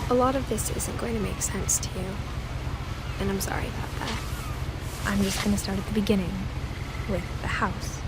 A lot of this isn't going to make sense to you, and I'm sorry about that. I'm just going to start at the beginning, with the house.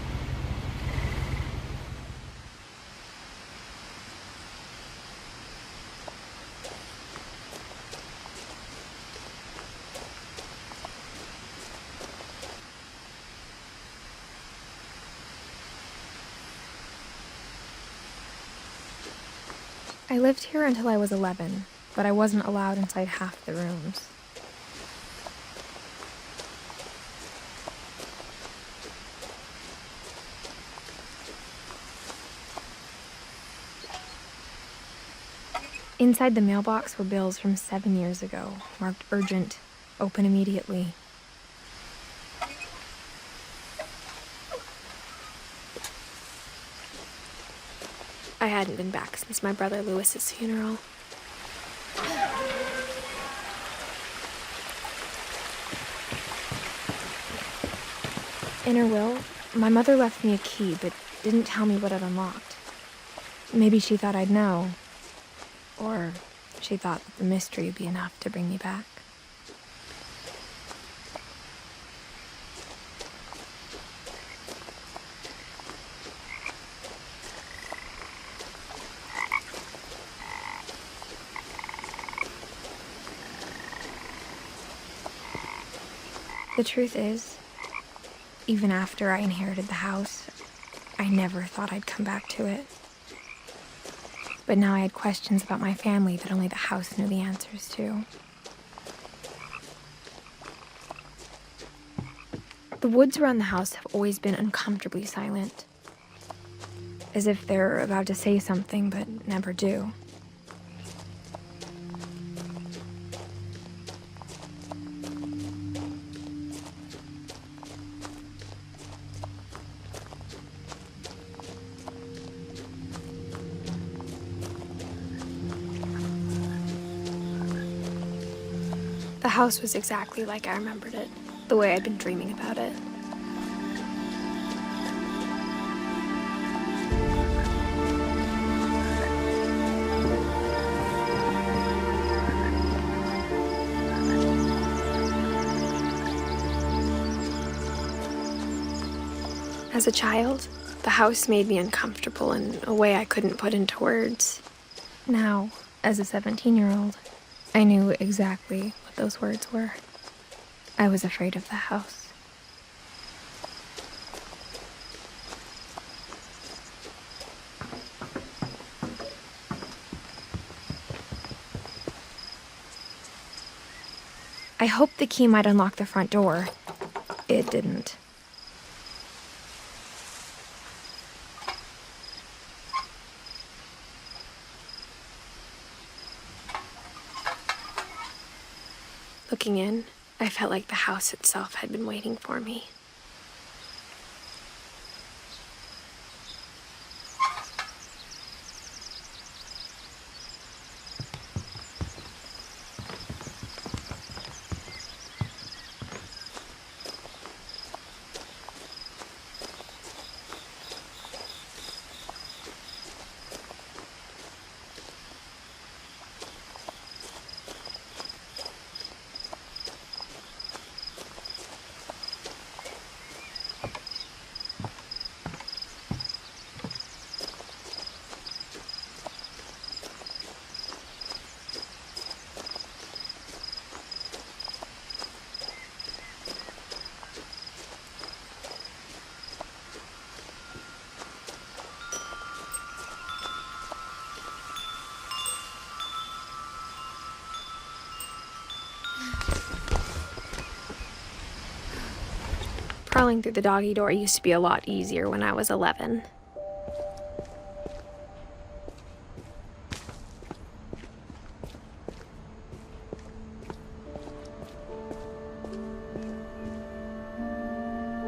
I lived here until I was 11, but I wasn't allowed inside half the rooms. Inside the mailbox were bills from 7 years ago, marked urgent, open immediately. I hadn't been back since my brother Lewis's funeral. In her will, my mother left me a key, but didn't tell me what it unlocked. Maybe she thought I'd know. Or she thought that the mystery would be enough to bring me back. The truth is, even after I inherited the house, I never thought I'd come back to it. But now I had questions about my family that only the house knew the answers to. The woods around the house have always been uncomfortably silent, as if they're about to say something but never do. The house was exactly like I remembered it, the way I'd been dreaming about it. As a child, the house made me uncomfortable in a way I couldn't put into words. Now, as a 17-year-old, I knew exactly what those words were. I was afraid of the house. I hoped the key might unlock the front door. It didn't. Looking in, I felt like the house itself had been waiting for me. Crawling through the doggy door used to be a lot easier when I was 11.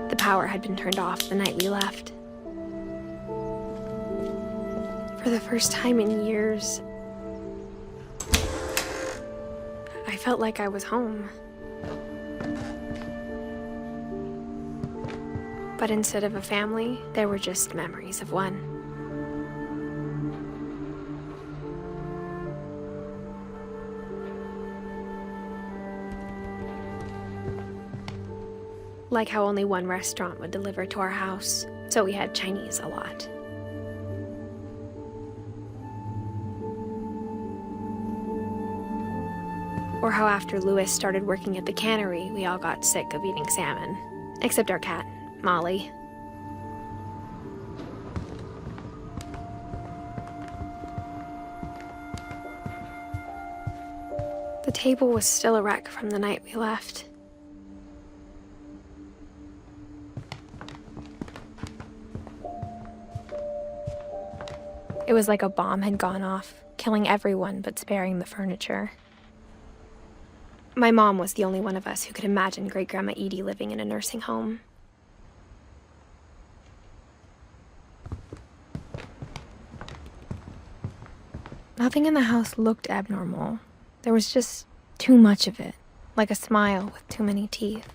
The power had been turned off the night we left. For the first time in years, I felt like I was home. But instead of a family, there were just memories of one. Like how only one restaurant would deliver to our house, so we had Chinese a lot. Or how after Louis started working at the cannery, we all got sick of eating salmon. Except our cat, Molly. The table was still a wreck from the night we left. It was like a bomb had gone off, killing everyone but sparing the furniture. My mom was the only one of us who could imagine Great-Grandma Edie living in a nursing home. Nothing in the house looked abnormal. There was just too much of it, like a smile with too many teeth.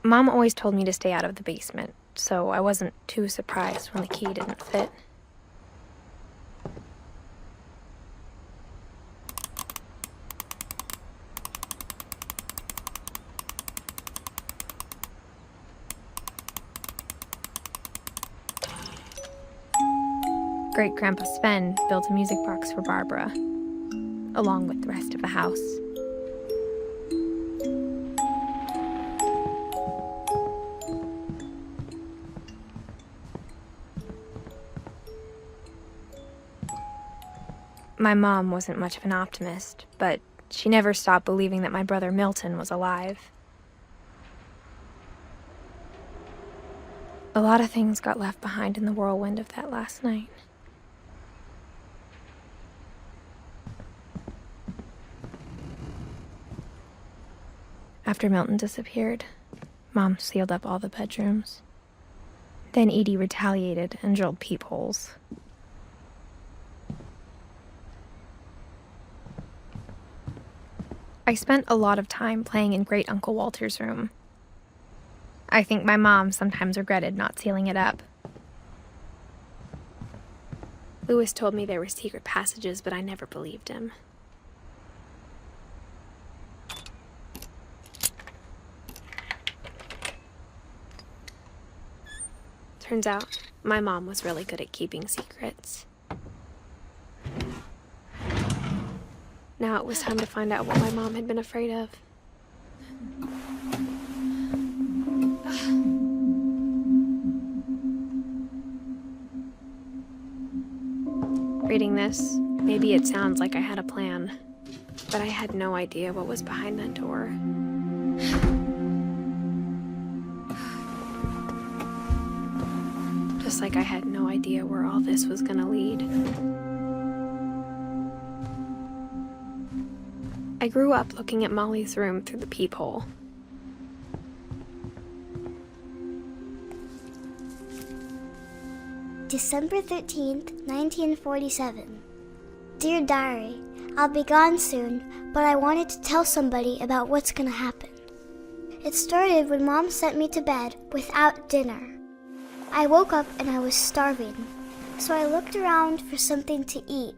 Mom always told me to stay out of the basement, so I wasn't too surprised when the key didn't fit. Great-Grandpa Sven built a music box for Barbara, along with the rest of the house. My mom wasn't much of an optimist, but she never stopped believing that my brother Milton was alive. A lot of things got left behind in the whirlwind of that last night. After Milton disappeared, Mom sealed up all the bedrooms. Then Edie retaliated and drilled peepholes. I spent a lot of time playing in Great Uncle Walter's room. I think my mom sometimes regretted not sealing it up. Louis told me there were secret passages, but I never believed him. Turns out, my mom was really good at keeping secrets. Now it was time to find out what my mom had been afraid of. Reading this, maybe it sounds like I had a plan, but I had no idea what was behind that door. Just like I had no idea where all this was gonna lead. I grew up looking at Molly's room through the peephole. December 13th, 1947. Dear Diary, I'll be gone soon, but I wanted to tell somebody about what's gonna happen. It started when Mom sent me to bed without dinner. I woke up and I was starving, so I looked around for something to eat.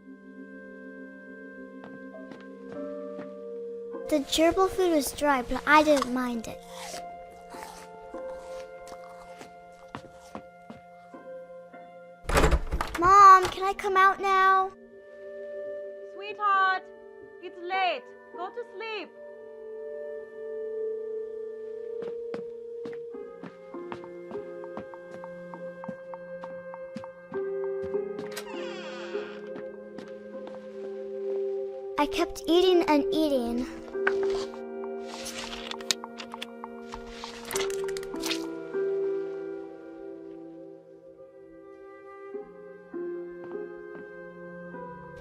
The gerbil food was dry, but I didn't mind it. Mom, can I come out now? Sweetheart, it's late. Go to sleep. I kept eating and eating.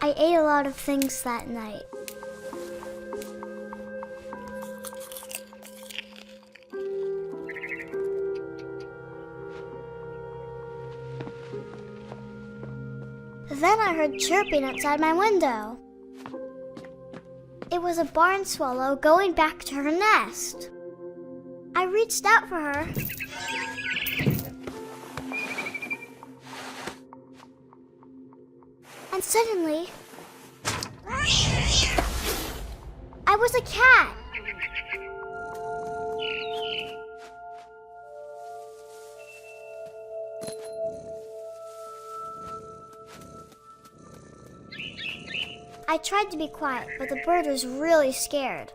I ate a lot of things that night. Then I heard chirping outside my window. It was a barn swallow going back to her nest. reached out for her. And suddenly, I was a cat. I tried to be quiet, but the bird was really scared.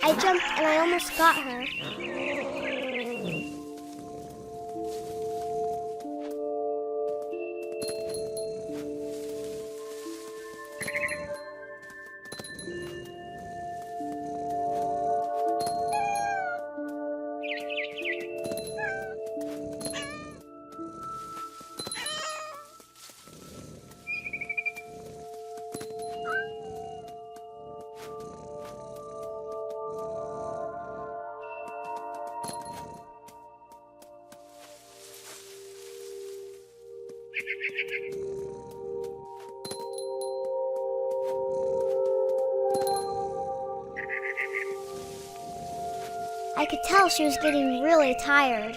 I jumped and I almost got her. I could tell she was getting really tired.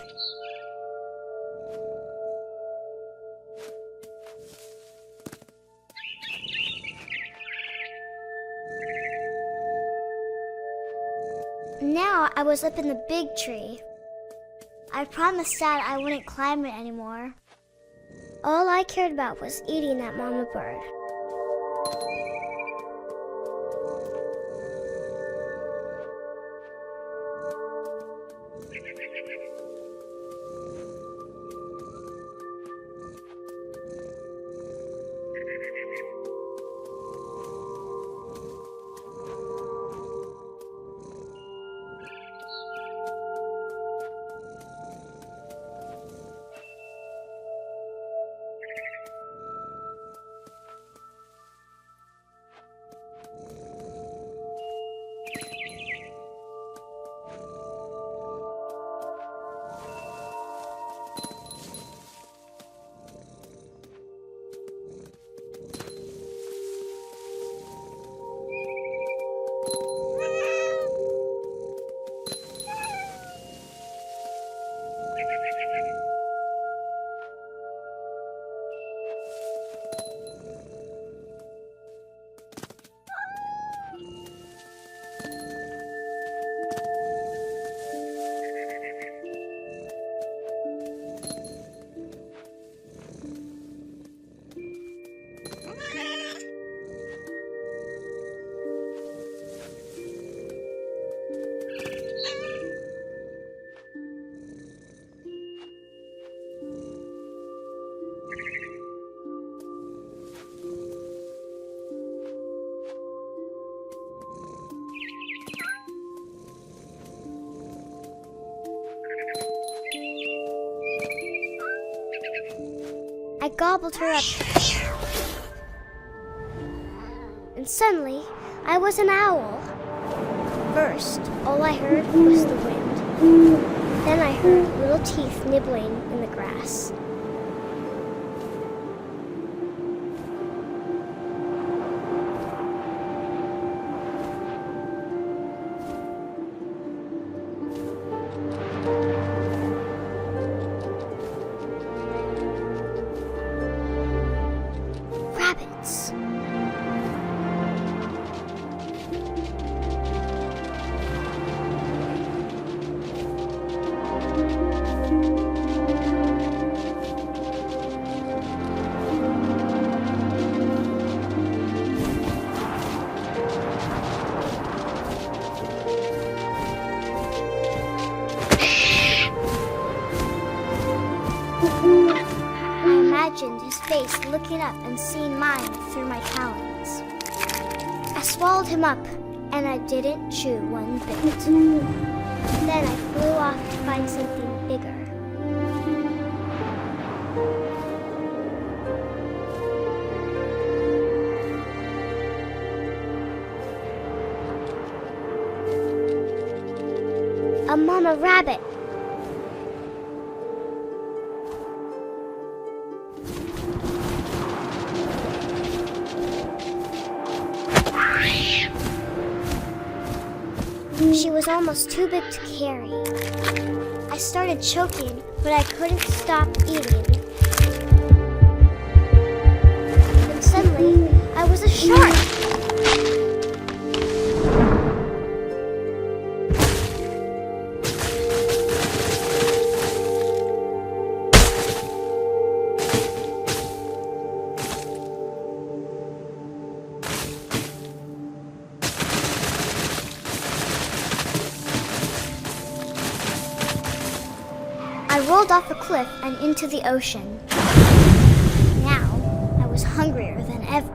Now I was up in the big tree. I promised Dad I wouldn't climb it anymore. All I cared about was eating that mama bird. I gobbled her up. And suddenly, I was an owl. First, all I heard was the wind. Then I heard little teeth nibbling in the grass. Rabbits. face looking up and seeing mine through my talons. I swallowed him up, and I didn't chew one bit. Then I flew off to find something bigger. A mama rabbit. She was almost too big to carry. I started choking, but I couldn't stop eating. Then suddenly, I was a shark. I rolled off the cliff and into the ocean. Now, I was hungrier than ever.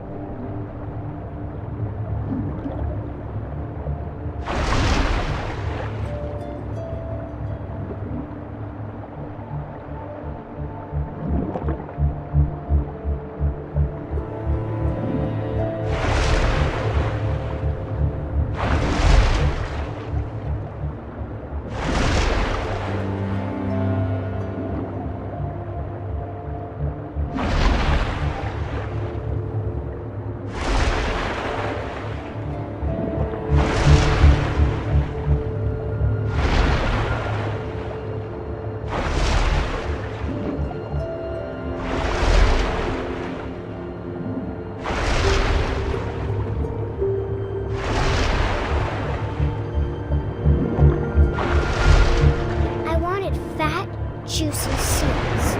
Juicy seeds.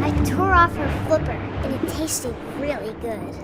I tore off her flipper and it tasted really good.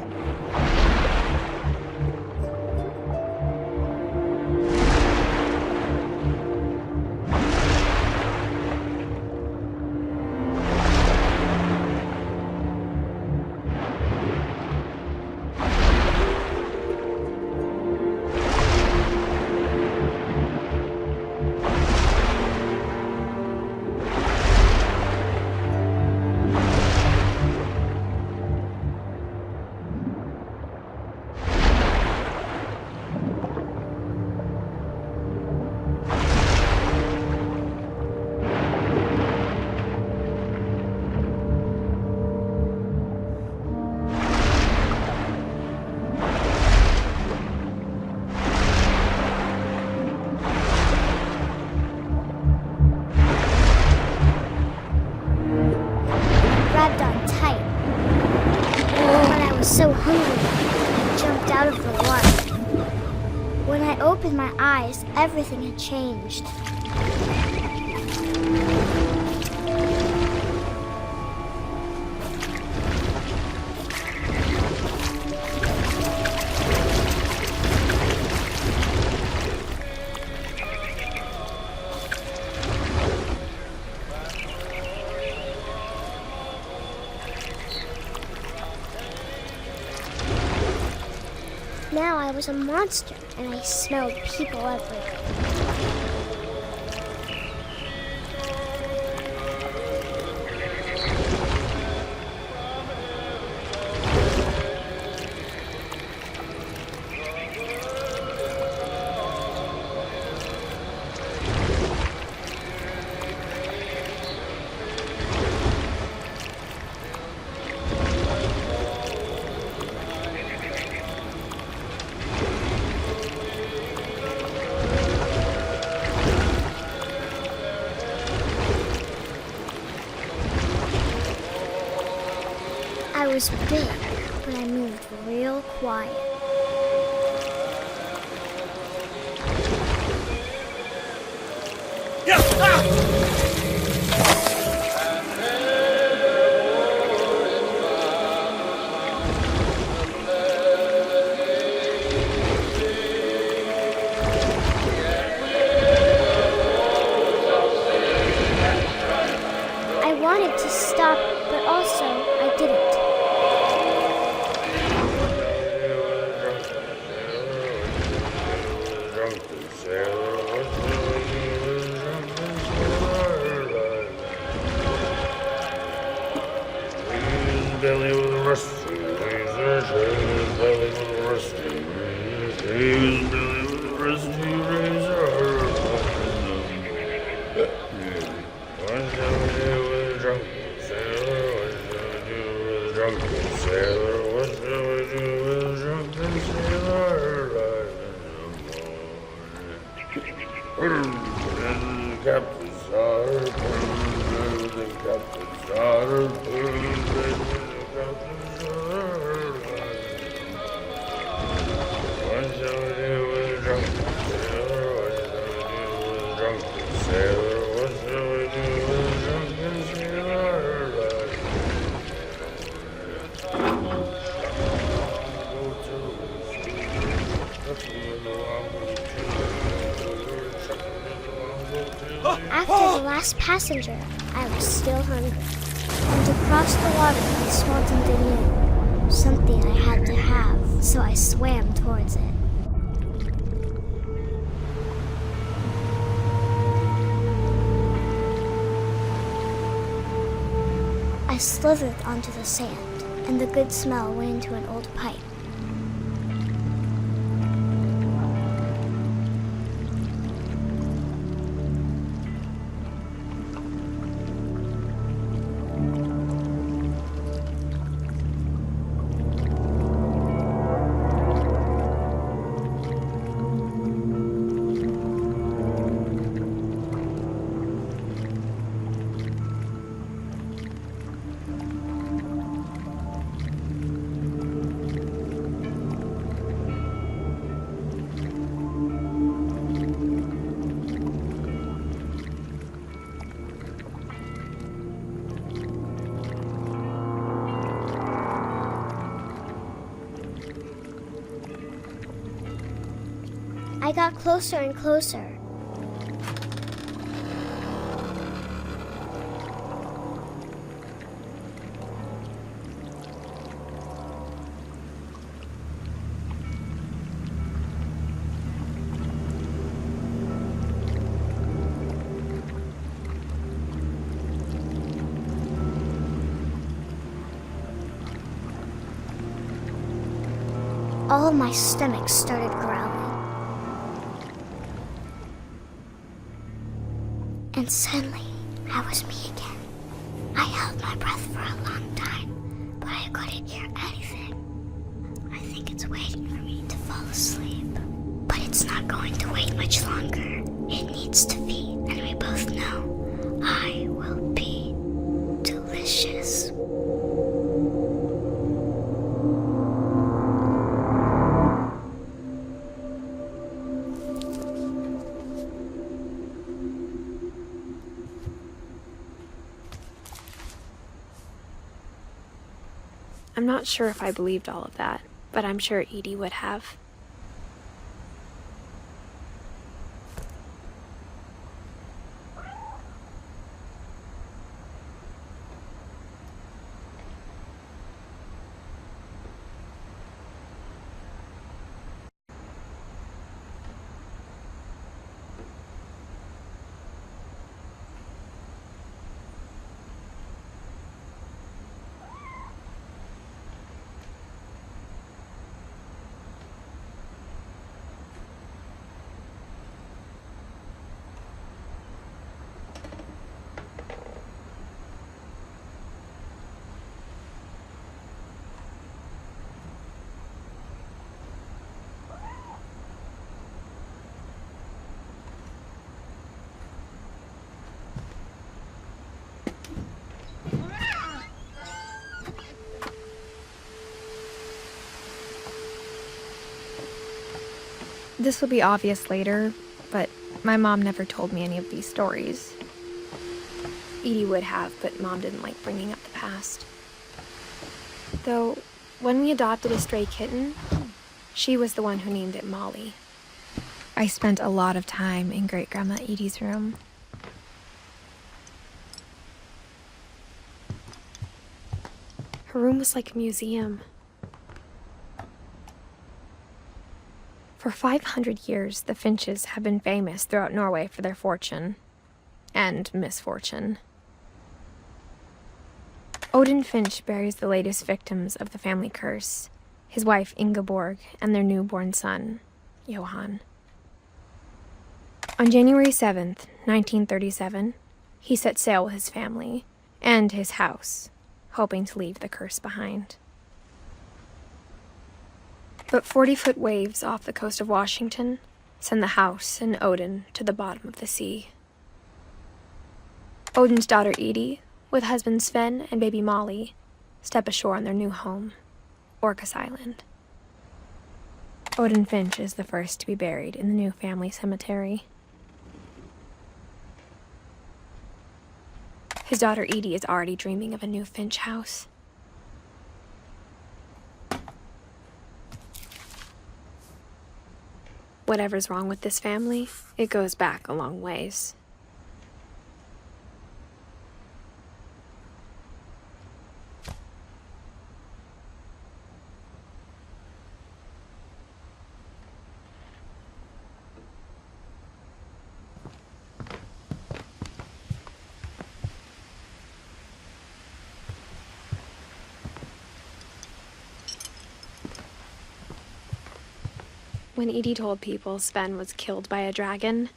So hungry, I jumped out of the water. When I opened my eyes, everything had changed. Now I was a monster, and I smelled people everywhere. I was big, but I moved real quiet. I belly with a rusty razor, shave his belly with a rusty razor, shave his belly with a rusty razor. What shall we do with a drunken sailor? What shall we do with a drunken sailor? What shall we do with a drunken sailor? And the captain's daughter, the captain's daughter, the captain's daughter. What shall we do with a drunken sailor? What shall we do with a drunken sailor? What shall we do with a drunken sailor? After the last passenger, I was still hungry. And to cross the water, I smelled something new. Something I had to have, so I swam towards it. I slithered onto the sand, and the good smell went into an old pipe. I got closer and closer. All of my stomach started growling. And suddenly, I was me again. I held my breath for a long time, but I couldn't hear anything. I think it's waiting for me to fall asleep. But it's not going to wait much longer. It needs to feed, and we both know I will be delicious. I'm not sure if I believed all of that, but I'm sure Edie would have. This will be obvious later, but my mom never told me any of these stories. Edie would have, but Mom didn't like bringing up the past. Though, when we adopted a stray kitten, she was the one who named it Molly. I spent a lot of time in Great-Grandma Edie's room. Her room was like a museum. For 500 years, the Finches have been famous throughout Norway for their fortune and misfortune. Odin Finch buries the latest victims of the family curse, his wife Ingeborg and their newborn son, Johann. On January 7th, 1937, he set sail with his family and his house, hoping to leave the curse behind. But 40-foot waves off the coast of Washington send the house and Odin to the bottom of the sea. Odin's daughter Edie, with husband Sven and baby Molly, step ashore on their new home, Orcas Island. Odin Finch is the first to be buried in the new family cemetery. His daughter Edie is already dreaming of a new Finch house. Whatever's wrong with this family, it goes back a long ways. When Edie told people Sven was killed by a dragon,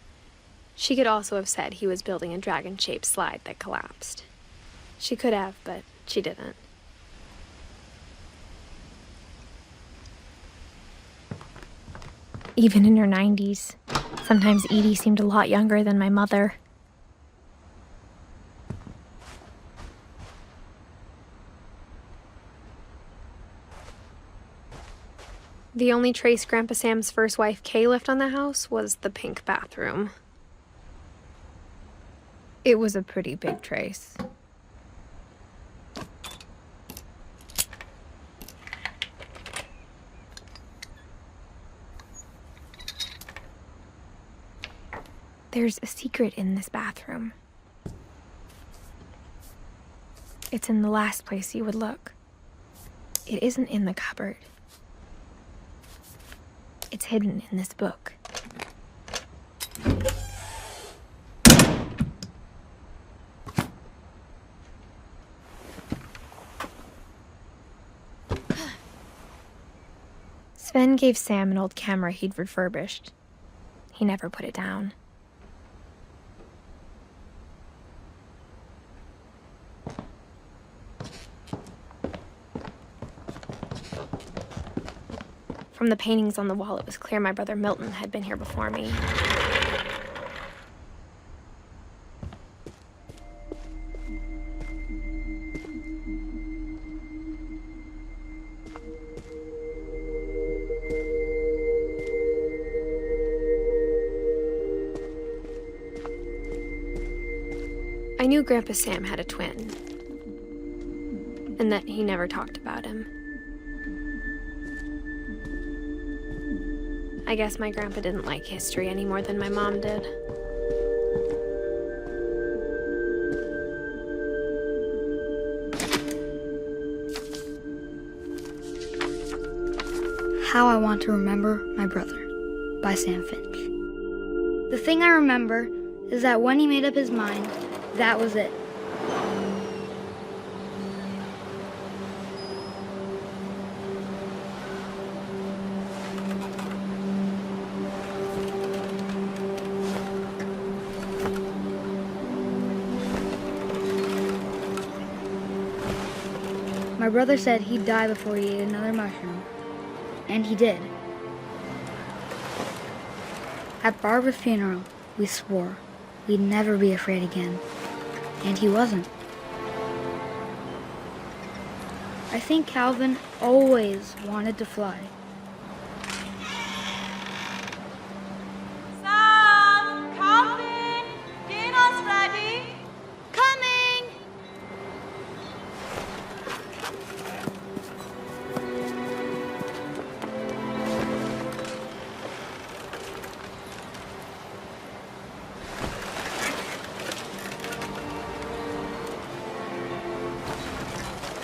she could also have said he was building a dragon-shaped slide that collapsed. She could have, but she didn't. Even in her 90s, sometimes Edie seemed a lot younger than my mother. The only trace Grandpa Sam's first wife, Kay, left on the house was the pink bathroom. It was a pretty big trace. There's a secret in this bathroom. It's in the last place you would look. It isn't in the cupboard. It's hidden in this book. Sven gave Sam an old camera he'd refurbished. He never put it down. From the paintings on the wall, it was clear my brother Milton had been here before me. I knew Grandpa Sam had a twin, and that he never talked about him. I guess my grandpa didn't like history any more than my mom did. How I Want to Remember My Brother by Sam Finch. The thing I remember is that when he made up his mind, that was it. My brother said he'd die before he ate another mushroom, and he did. At Barbara's funeral, we swore we'd never be afraid again, and he wasn't. I think Calvin always wanted to fly. Sam, Calvin, dinner's ready. Coming!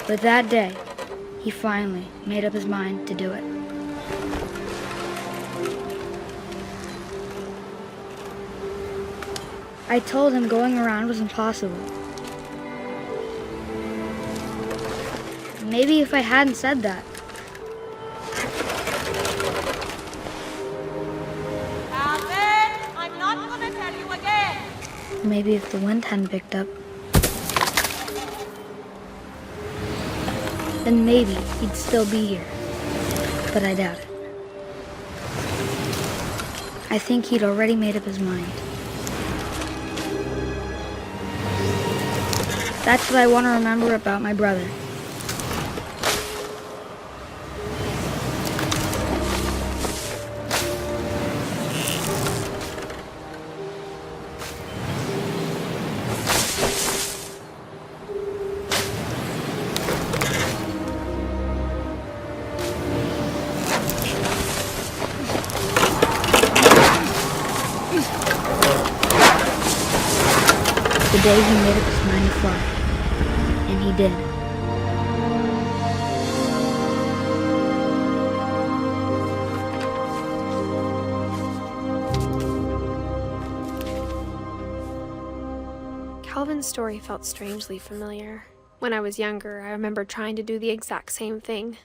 But that day, he finally made up his mind to do it. I told him going around was impossible. Maybe if I hadn't said that. Calvin, I'm not gonna tell you again. Maybe if the wind hadn't picked up, then maybe he'd still be here. But I doubt it. I think he'd already made up his mind. That's what I want to remember about my brother. The day he made up his mind to fly. And he did. Calvin's story felt strangely familiar. When I was younger, I remember trying to do the exact same thing.